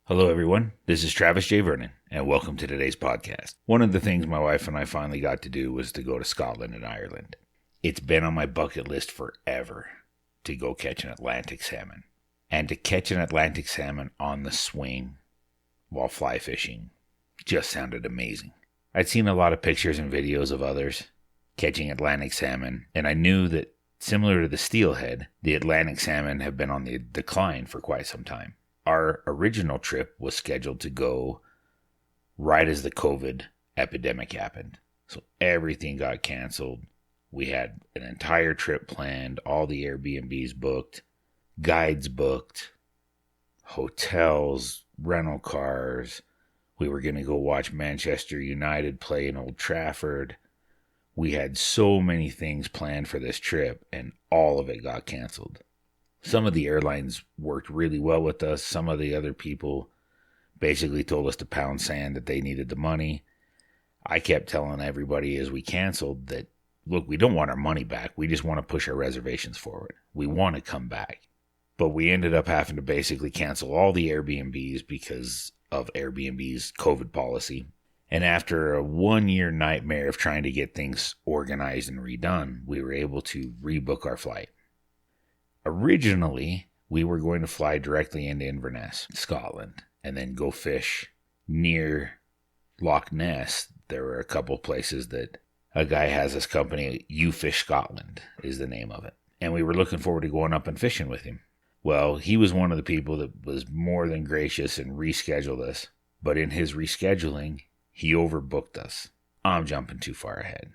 Hello, everyone. This is Travis J. Vernon, and welcome to today's podcast. One of the things my wife and I finally got to do was to go to Scotland and Ireland. It's been on my bucket list forever to go catch an Atlantic salmon. And to catch an Atlantic salmon on the swing while fly fishing just sounded amazing. I'd seen a lot of pictures and videos of others catching Atlantic salmon, and I knew that similar to the steelhead, the Atlantic salmon have been on the decline for quite some time. Our original trip was scheduled to go right as the COVID epidemic happened. So everything got canceled. We had an entire trip planned, all the Air BnBs booked, guides booked, hotels, rental cars. We were going to go watch Manchester United play in Old Trafford. We had so many things planned for this trip, and all of it got canceled. Some of the airlines worked really well with us. Some of the other people basically told us to pound sand that they needed the money. I kept telling everybody as we canceled that, look, we don't want our money back. We just want to push our reservations forward. We want to come back. But we ended up having to basically cancel all the Airbnbs because of Airbnb's COVID policy. And after a 1-year nightmare of trying to get things organized and redone, we were able to rebook our flight. Originally, we were going to fly directly into Inverness, Scotland, and then go fish near Loch Ness. There were a couple places that a guy has this company, You Fish Scotland is the name of it. And we were looking forward to going up and fishing with him. Well, he was one of the people that was more than gracious and rescheduled us. But in his rescheduling, he overbooked us. I'm jumping too far ahead.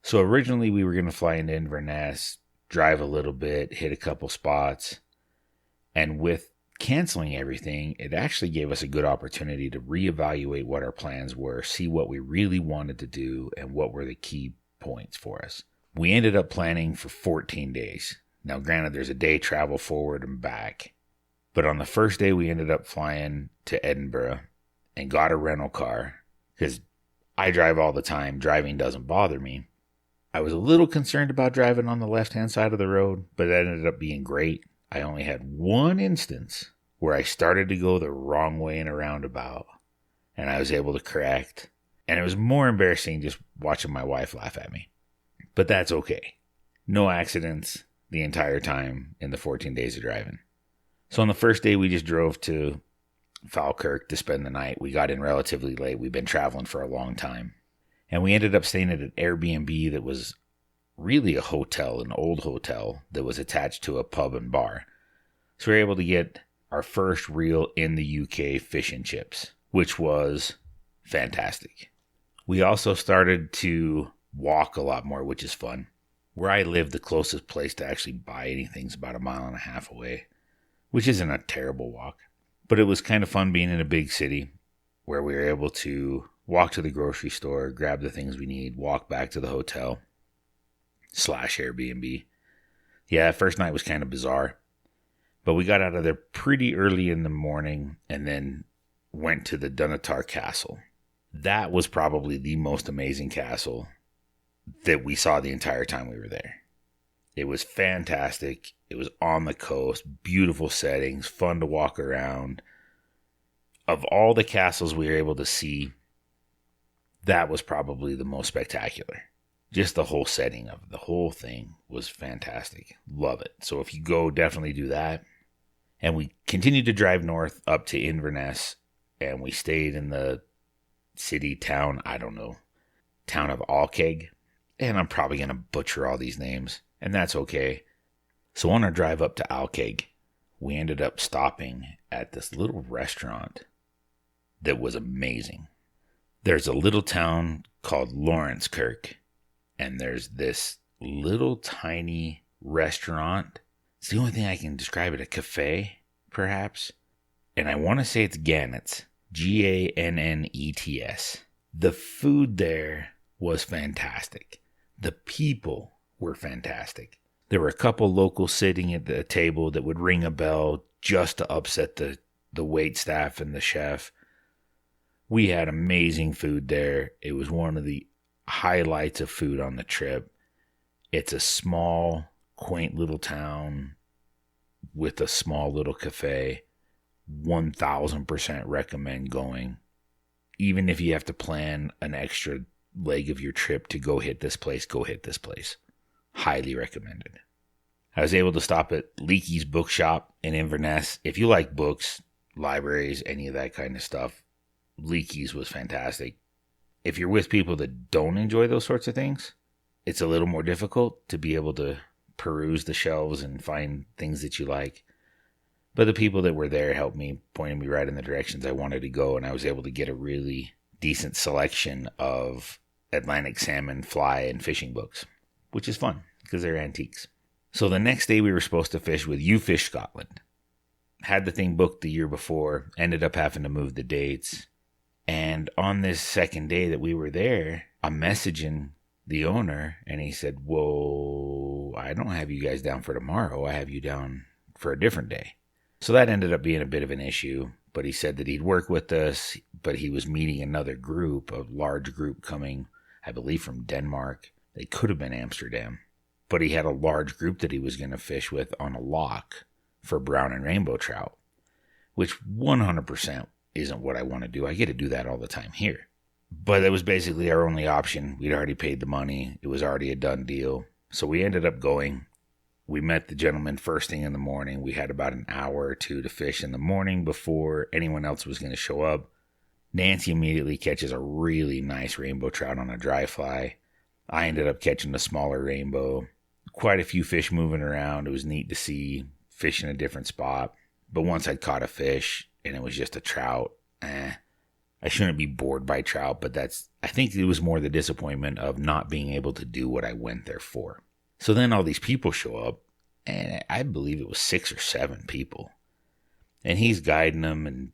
So originally we were going to fly into Inverness, drive a little bit, hit a couple spots. And with canceling everything, it actually gave us a good opportunity to reevaluate what our plans were, see what we really wanted to do, and what were the key points for us. We ended up planning for 14 days. Now, granted, there's a day travel forward and back. But on the first day, we ended up flying to Edinburgh and got a rental car because I drive all the time. Driving doesn't bother me. I was a little concerned about driving on the left-hand side of the road, but that ended up being great. I only had one instance where I started to go the wrong way in a roundabout, and I was able to correct. And it was more embarrassing just watching my wife laugh at me. But that's okay. No accidents the entire time in the 14 days of driving. So on the first day, we just drove to Falkirk to spend the night. We got in relatively late. We've been traveling for a long time. And we ended up staying at an Airbnb that was really a hotel, an old hotel that was attached to a pub and bar. So we were able to get our first real in the UK fish and chips, which was fantastic. We also started to walk a lot more, which is fun. Where I live, the closest place to actually buy anything is about 1.5 miles away, which isn't a terrible walk. But it was kind of fun being in a big city where we were able to walk to the grocery store, grab the things we need, walk back to the hotel / Airbnb. Yeah, that first night was kind of bizarre. But we got out of there pretty early in the morning and then went to the Dunatar Castle. That was probably the most amazing castle that we saw the entire time we were there. It was fantastic. It was on the coast, beautiful settings, fun to walk around. Of all the castles we were able to see, that was probably the most spectacular. Just the whole setting of the whole thing was fantastic. Love it. So if you go, definitely do that. And we continued to drive north up to Inverness, and we stayed in the town of Alkeg. And I'm probably going to butcher all these names, and that's okay. So on our drive up to Alkeg, we ended up stopping at this little restaurant that was amazing. There's a little town called Lawrencekirk, and there's this little tiny restaurant. It's the only thing I can describe it, a cafe, perhaps. And I want to say it's Gannets, Gannets. The food there was fantastic. The people were fantastic. There were a couple locals sitting at the table that would ring a bell just to upset the wait staff and the chef. We had amazing food there. It was one of the highlights of food on the trip. It's a small, quaint little town with a small little cafe. 1000% recommend going. Even if you have to plan an extra leg of your trip to go hit this place, go hit this place. Highly recommended. I was able to stop at Leakey's Bookshop in Inverness. If you like books, libraries, any of that kind of stuff, Leakey's was fantastic. If you're with people that don't enjoy those sorts of things, it's a little more difficult to be able to peruse the shelves and find things that you like. But the people that were there helped me, pointed me right in the directions I wanted to go, and I was able to get a really decent selection of Atlantic salmon, fly, and fishing books, which is fun because they're antiques. So the next day we were supposed to fish with You Fish Scotland. Had the thing booked the year before, ended up having to move the dates. And on this second day that we were there, I'm messaging the owner, and he said, whoa, I don't have you guys down for tomorrow. I have you down for a different day. So that ended up being a bit of an issue, but he said that he'd work with us, but he was meeting another group, a large group coming, I believe, from Denmark. They could have been Amsterdam, but he had a large group that he was going to fish with on a loch for brown and rainbow trout, which 100% isn't what I want to do. I get to do that all the time here. But it was basically our only option. We'd already paid the money. It was already a done deal. So we ended up going. We met the gentleman first thing in the morning. We had about an hour or two to fish in the morning before anyone else was going to show up. Nancy immediately catches a really nice rainbow trout on a dry fly. I ended up catching a smaller rainbow. Quite a few fish moving around. It was neat to see fish in a different spot. But once I'd caught a fish and it was just a trout, I shouldn't be bored by trout, but I think it was more the disappointment of not being able to do what I went there for. So then all these people show up, and I believe it was 6 or 7 people. And he's guiding them, and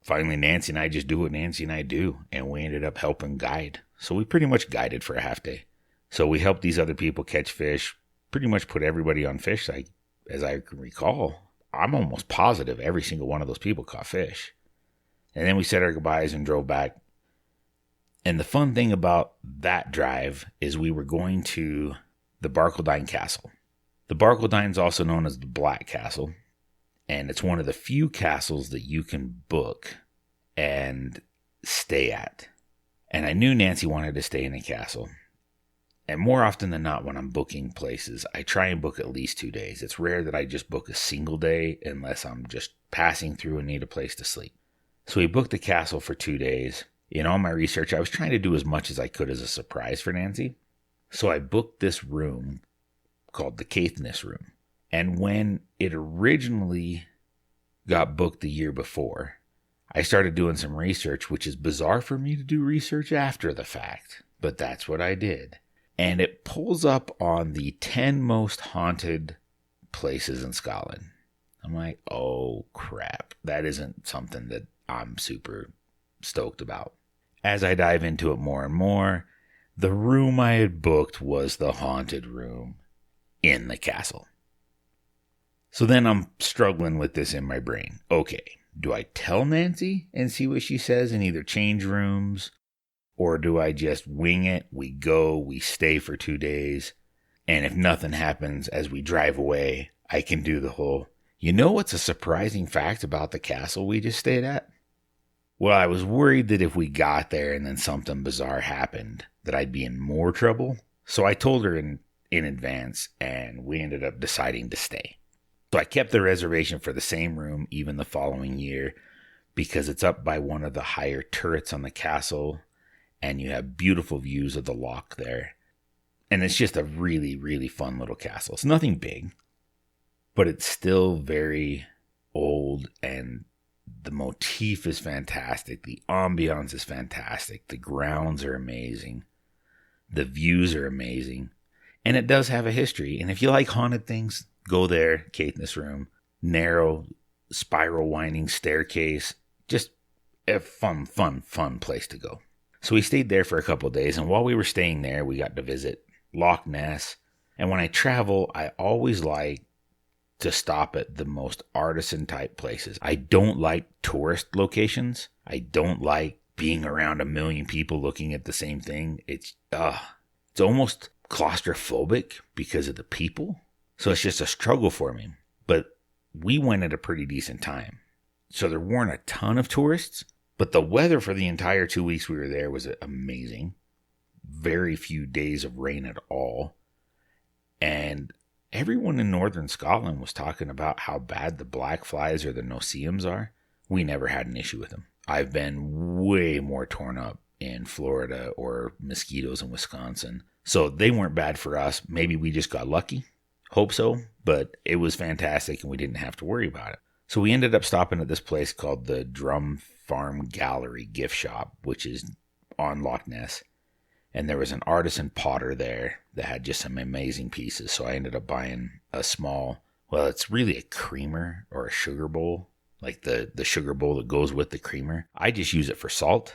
finally Nancy and I just do what Nancy and I do, and we ended up helping guide. So we pretty much guided for a half day. So we helped these other people catch fish, pretty much put everybody on fish. As I can recall, I'm almost positive every single one of those people caught fish. And then we said our goodbyes and drove back. And the fun thing about that drive is we were going to the Barcaldine Castle. The Barcaldine is also known as the Black Castle, and it's one of the few castles that you can book and stay at. And I knew Nancy wanted to stay in a castle. And more often than not, when I'm booking places, I try and book at least 2 days. It's rare that I just book a single day unless I'm just passing through and need a place to sleep. So we booked the castle for 2 days. In all my research, I was trying to do as much as I could as a surprise for Nancy. So I booked this room called the Caithness Room. And when it originally got booked the year before, I started doing some research, which is bizarre for me to do research after the fact, but that's what I did. And it pulls up on the 10 most haunted places in Scotland. I'm like, oh crap, that isn't something that I'm super stoked about. As I dive into it more and more, the room I had booked was the haunted room in the castle. So then I'm struggling with this in my brain. Okay, do I tell Nancy and see what she says and either change rooms, or do I just wing it? We go, we stay for 2 days, and if nothing happens as we drive away, I can do the whole, you know what's a surprising fact about the castle we just stayed at? Well, I was worried that if we got there and then something bizarre happened, that I'd be in more trouble. So I told her in advance, and we ended up deciding to stay. So I kept the reservation for the same room even the following year because it's up by one of the higher turrets on the castle, and you have beautiful views of the loch there. And it's just a really, really fun little castle. It's nothing big, but it's still very old, and the motif is fantastic. The ambiance is fantastic. The grounds are amazing. The views are amazing. And it does have a history. And if you like haunted things, go there. Caithness Room. Narrow, spiral winding staircase. Just a fun place to go. So we stayed there for a couple of days. And while we were staying there, we got to visit Loch Ness. And when I travel, I always like to stop at the most artisan type places. I don't like tourist locations. I don't like being around a million people looking at the same thing. It's almost claustrophobic because of the people. So it's just a struggle for me. But we went at a pretty decent time. So there weren't a ton of tourists, but the weather for the entire 2 weeks we were there was amazing. Very few days of rain at all. And everyone in northern Scotland was talking about how bad the black flies or the no-see-ums are. We never had an issue with them. I've been way more torn up in Florida or mosquitoes in Wisconsin. So they weren't bad for us. Maybe we just got lucky. Hope so. But it was fantastic and we didn't have to worry about it. So we ended up stopping at this place called the Drum Farm Gallery Gift Shop, which is on Loch Ness. And there was an artisan potter there that had just some amazing pieces. So I ended up buying a small, well, it's really a creamer or a sugar bowl, like the sugar bowl that goes with the creamer. I just use it for salt.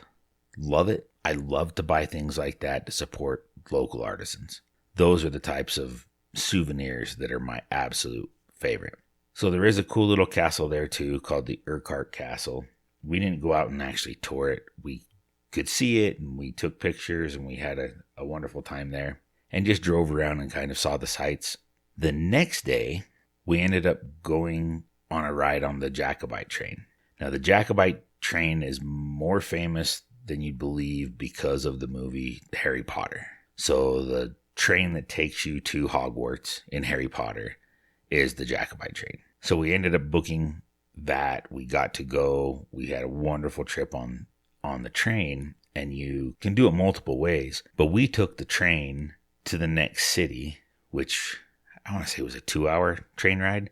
Love it. I love to buy things like that to support local artisans. Those are the types of souvenirs that are my absolute favorite. So there is a cool little castle there too called the Urquhart Castle. We didn't go out and actually tour it. We could see it and we took pictures and we had a wonderful time there and just drove around and kind of saw the sights. The next day, we ended up going on a ride on the Jacobite Train. Now, the Jacobite Train is more famous than you'd believe because of the movie Harry Potter. So the train that takes you to Hogwarts in Harry Potter is the Jacobite Train. So we ended up booking that. We got to go. We had a wonderful trip on the train, and you can do it multiple ways. But we took the train to the next city, which I want to say was a 2-hour train ride.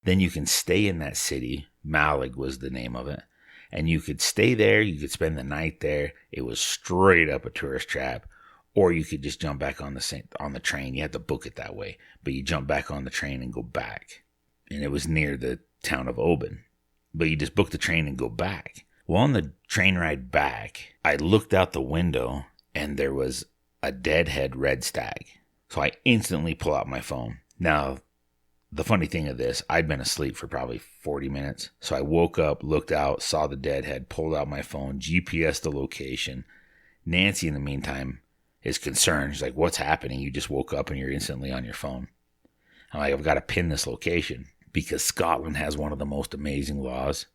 Then you can stay in that city. Malig was the name of it. And you could stay there. You could spend the night there. It was straight up a tourist trap. Or you could just jump back on the train. You had to book it that way. But you jump back on the train and go back. And it was near the town of Oban. But you just book the train and go back. Well, on the train ride back, I looked out the window and there was a deadhead red stag. So I instantly pull out my phone. Now, the funny thing of this, I'd been asleep for probably 40 minutes. So I woke up, looked out, saw the deadhead, pulled out my phone, GPS the location. Nancy, in the meantime, is concerned. She's like, what's happening? You just woke up and you're instantly on your phone. I'm like, I've got to pin this location because Scotland has one of the most amazing laws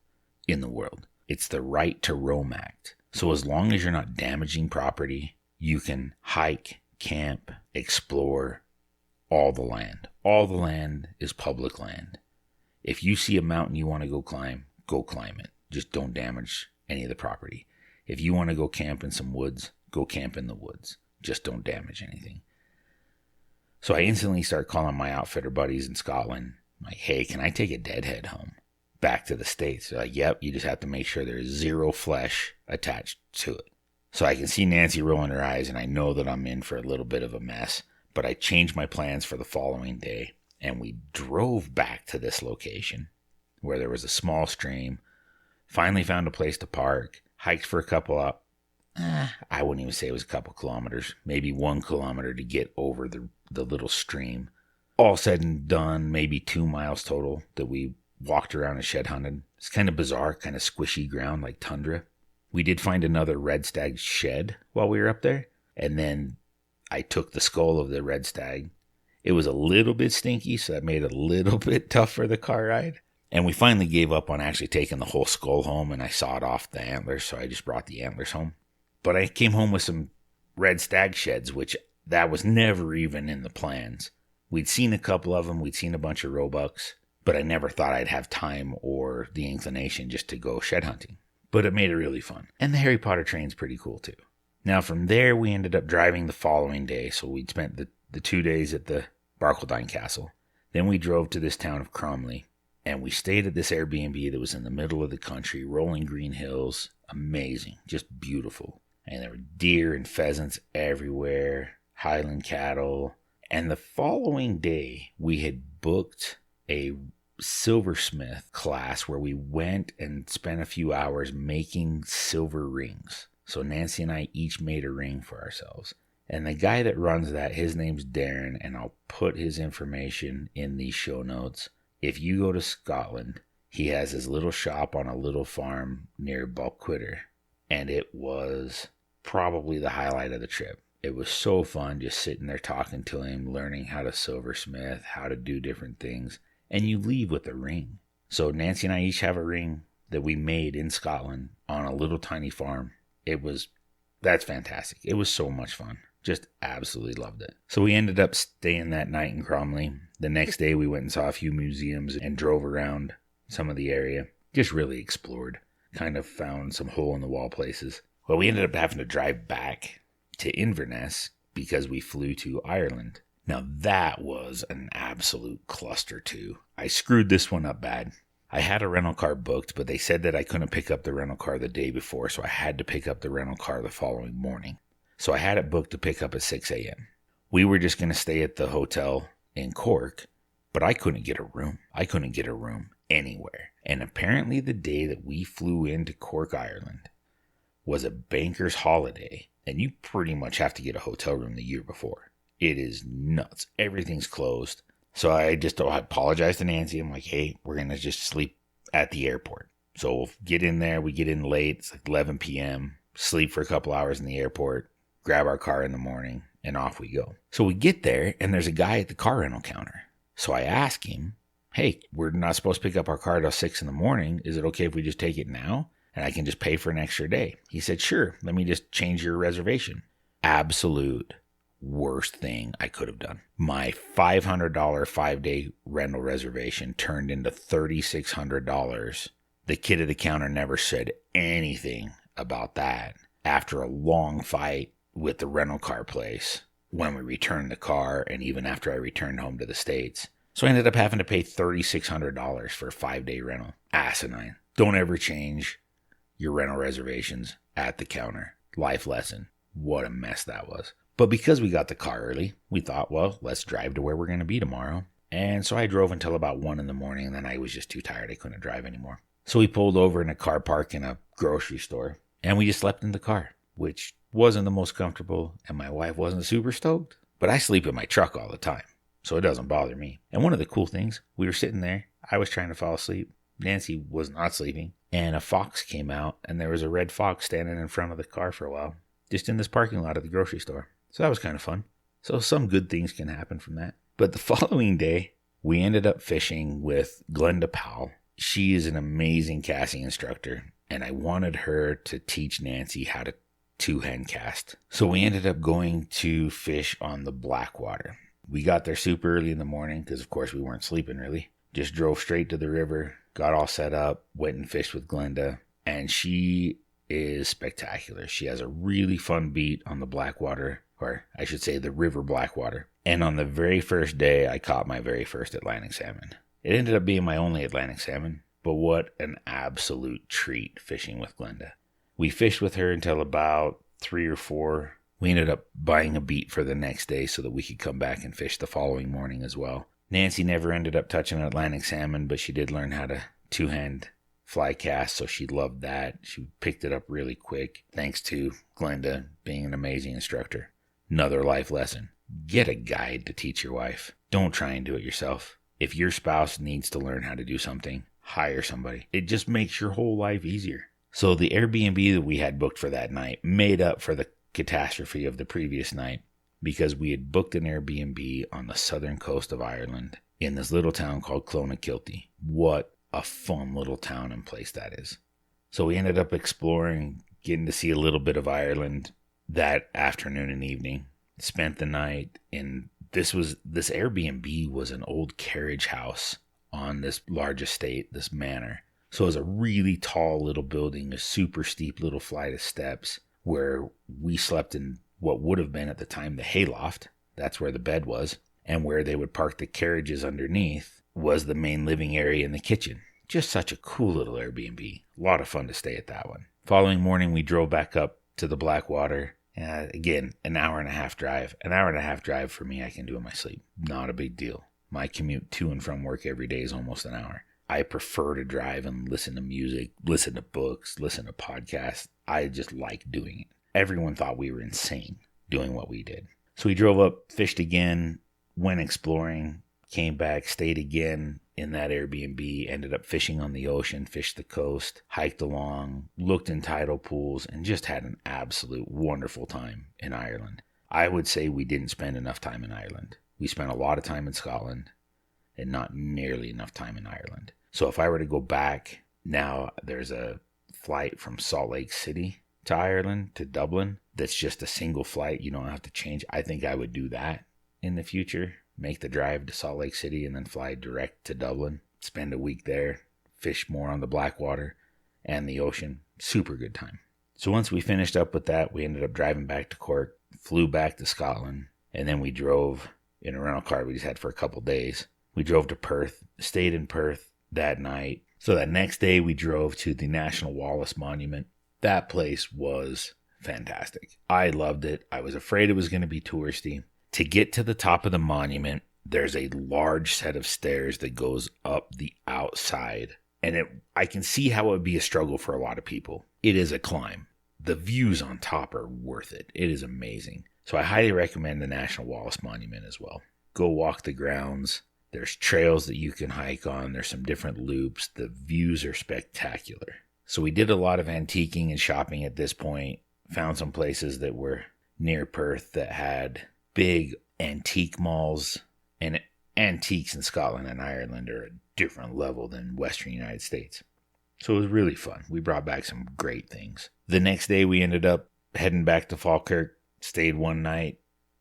in the world. It's the Right to Roam Act. So as long as you're not damaging property, you can hike, camp, explore all the land. All the land is public land. If you see a mountain you want to go climb it. Just don't damage any of the property. If you want to go camp in some woods, go camp in the woods. Just don't damage anything. So I instantly start calling my outfitter buddies in Scotland. I'm like, hey, can I take a deadhead home back to the States? They're like, yep, you just have to make sure there's zero flesh attached to it. So I can see Nancy rolling her eyes and I know that I'm in for a little bit of a mess. But I changed my plans for the following day and we drove back to this location where there was a small stream. Finally found a place to park, hiked for a couple up. I wouldn't even say it was a couple kilometers, maybe 1 kilometer to get over the little stream. All said and done, maybe 2 miles total that we walked around and shed hunted. It's kind of bizarre, kind of squishy ground like tundra. We did find another red stag shed while we were up there. And then I took the skull of the red stag. It was a little bit stinky, so that made it a little bit tough for the car ride. And we finally gave up on actually taking the whole skull home, and I sawed off the antlers, so I just brought the antlers home. But I came home with some red stag sheds, which that was never even in the plans. We'd seen a couple of them. We'd seen a bunch of roebucks, but I never thought I'd have time or the inclination just to go shed hunting. But it made it really fun. And the Harry Potter train's pretty cool too. Now from there, we ended up driving the following day. So we'd spent the 2 days at the Barcaldine Castle. Then we drove to this town of Cromlix. And we stayed at this Air BnB that was in the middle of the country, rolling green hills. Amazing. Just beautiful. And there were deer and pheasants everywhere, Highland cattle. And the following day, we had booked a silversmith class where we went and spent a few hours making silver rings. So Nancy and I each made a ring for ourselves. And the guy that runs that, his name's Darren, and I'll put his information in the show notes. If you go to Scotland, he has his little shop on a little farm near Blackwater. And it was probably the highlight of the trip. It was so fun just sitting there talking to him, learning how to silversmith, how to do different things. And you leave with a ring. So Nancy and I each have a ring. that we made in Scotland on a little tiny farm. That's fantastic. It was so much fun. Just absolutely loved it. So we ended up staying that night in Cromlix. The next day we went and saw a few museums and drove around some of the area. Just really explored. Kind of found some hole-in-the-wall places. Well, we ended up having to drive back to Inverness because we flew to Ireland. Now that was an absolute cluster too. I screwed this one up bad. I had a rental car booked, but they said that I couldn't pick up the rental car the day before, so I had to pick up the rental car the following morning. So I had it booked to pick up at 6 a.m. We were just going to stay at the hotel in Cork, but I couldn't get a room. I couldn't get a room anywhere. And apparently the day that we flew into Cork, Ireland, was a banker's holiday, and you pretty much have to get a hotel room the year before. It is nuts. Everything's closed. So I apologized to Nancy. I'm like, hey, we're going to just sleep at the airport. So we'll get in there. We get in late. It's like 11 p.m. Sleep for a couple hours in the airport. Grab our car in the morning, and off we go. So we get there, and there's a guy at the car rental counter. So I ask him, hey, we're not supposed to pick up our car till 6 in the morning. Is it okay if we just take it now? And I can just pay for an extra day. He said, sure, let me just change your reservation. Absolute worst thing I could have done. My $500 5-day rental reservation turned into $3,600. The kid at the counter never said anything about that. After a long fight with the rental car place, when we returned the car, and even after I returned home to the States. So I ended up having to pay $3,600 for a 5-day rental. Asinine. Don't ever change your rental reservations at the counter. Life lesson. What a mess that was. But because we got the car early, we thought, well, let's drive to where we're going to be tomorrow. And so I drove until about 1 in the morning, and then I was just too tired. I couldn't drive anymore. So we pulled over in a car park in a grocery store, and we just slept in the car, which wasn't the most comfortable, and my wife wasn't super stoked. But I sleep in my truck all the time, so it doesn't bother me. And one of the cool things, we were sitting there. I was trying to fall asleep. Nancy was not sleeping. And a fox came out, and there was a red fox standing in front of the car for a while, just in this parking lot at the grocery store. So that was kind of fun. So some good things can happen from that. But the following day, we ended up fishing with Glenda Powell. She is an amazing casting instructor, and I wanted her to teach Nancy how to two-hand cast. So we ended up going to fish on the Blackwater. We got there super early in the morning because, of course, we weren't sleeping really. Just drove straight to the river, got all set up, went and fished with Glenda, and she is spectacular. She has a really fun beat on the Blackwater, or I should say the River Blackwater. And on the very first day, I caught my very first Atlantic salmon. It ended up being my only Atlantic salmon, but what an absolute treat fishing with Glenda. We fished with her until about 3 or 4. We ended up buying a beat for the next day so that we could come back and fish the following morning as well. Nancy never ended up touching an Atlantic salmon, but she did learn how to two-hand fly cast, so she loved that. She picked it up really quick, thanks to Glenda being an amazing instructor. Another life lesson. Get a guide to teach your wife. Don't try and do it yourself. If your spouse needs to learn how to do something, hire somebody. It just makes your whole life easier. So the Airbnb that we had booked for that night made up for the catastrophe of the previous night because we had booked an Airbnb on the southern coast of Ireland in this little town called Clonakilty. What a fun little town and place that is. So we ended up exploring, getting to see a little bit of Ireland that afternoon and evening. Spent the night in this Airbnb was an old carriage house on this large estate, this manor. So it was a really tall little building, a super steep little flight of steps where we slept in what would have been at the time the hayloft. That's where the bed was. And where they would park the carriages underneath was the main living area and the kitchen. Just such a cool little Airbnb. A lot of fun to stay at that one. Following morning, we drove back up to the Blackwater. Again, an hour and a half drive. An hour and a half drive for me, I can do in my sleep. Not a big deal. My commute to and from work every day is almost an hour. I prefer to drive and listen to music, listen to books, listen to podcasts. I just like doing it. Everyone thought we were insane doing what we did. So we drove up, fished again, went exploring, came back, stayed again in that Airbnb, ended up fishing on the ocean, fished the coast, hiked along, looked in tidal pools, and just had an absolute wonderful time in Ireland. I would say we didn't spend enough time in Ireland. We spent a lot of time in Scotland and not nearly enough time in Ireland. So if I were to go back Now there's a flight from Salt Lake City to Ireland to Dublin that's just a single flight. You don't have to change. I think I would do that in the future. Make the drive to Salt Lake City and then fly direct to Dublin. Spend a week there. Fish more on the Blackwater and the ocean. Super good time. So once we finished up with that, we ended up driving back to Cork, flew back to Scotland, and then we drove in a rental car we just had for a couple days. We drove to Perth, stayed in Perth that night. So that next day we drove to the National Wallace Monument. That place was fantastic. I loved it. I was afraid it was going to be touristy. To get to the top of the monument, there's a large set of stairs that goes up the outside. And I can see how it would be a struggle for a lot of people. It is a climb. The views on top are worth it. It is amazing. So I highly recommend the National Wallace Monument as well. Go walk the grounds. There's trails that you can hike on. There's some different loops. The views are spectacular. So we did a lot of antiquing and shopping at this point. Found some places that were near Perth that had big antique malls. And antiques in Scotland and Ireland are a different level than Western United States. So it was really fun. We brought back some great things. The next day we ended up heading back to Falkirk, stayed one night,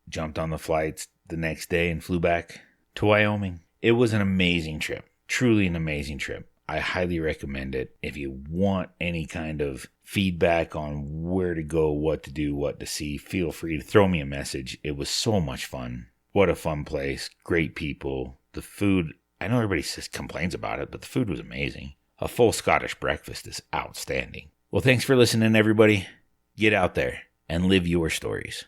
jumped on the flights the next day and flew back to Wyoming. It was an amazing trip. Truly an amazing trip. I highly recommend it. If you want any kind of feedback on where to go, what to do, what to see, feel free to throw me a message. It was so much fun. What a fun place. Great people. The food, I know everybody complains about it, but the food was amazing. A full Scottish breakfast is outstanding. Well, thanks for listening, everybody. Get out there and live your stories.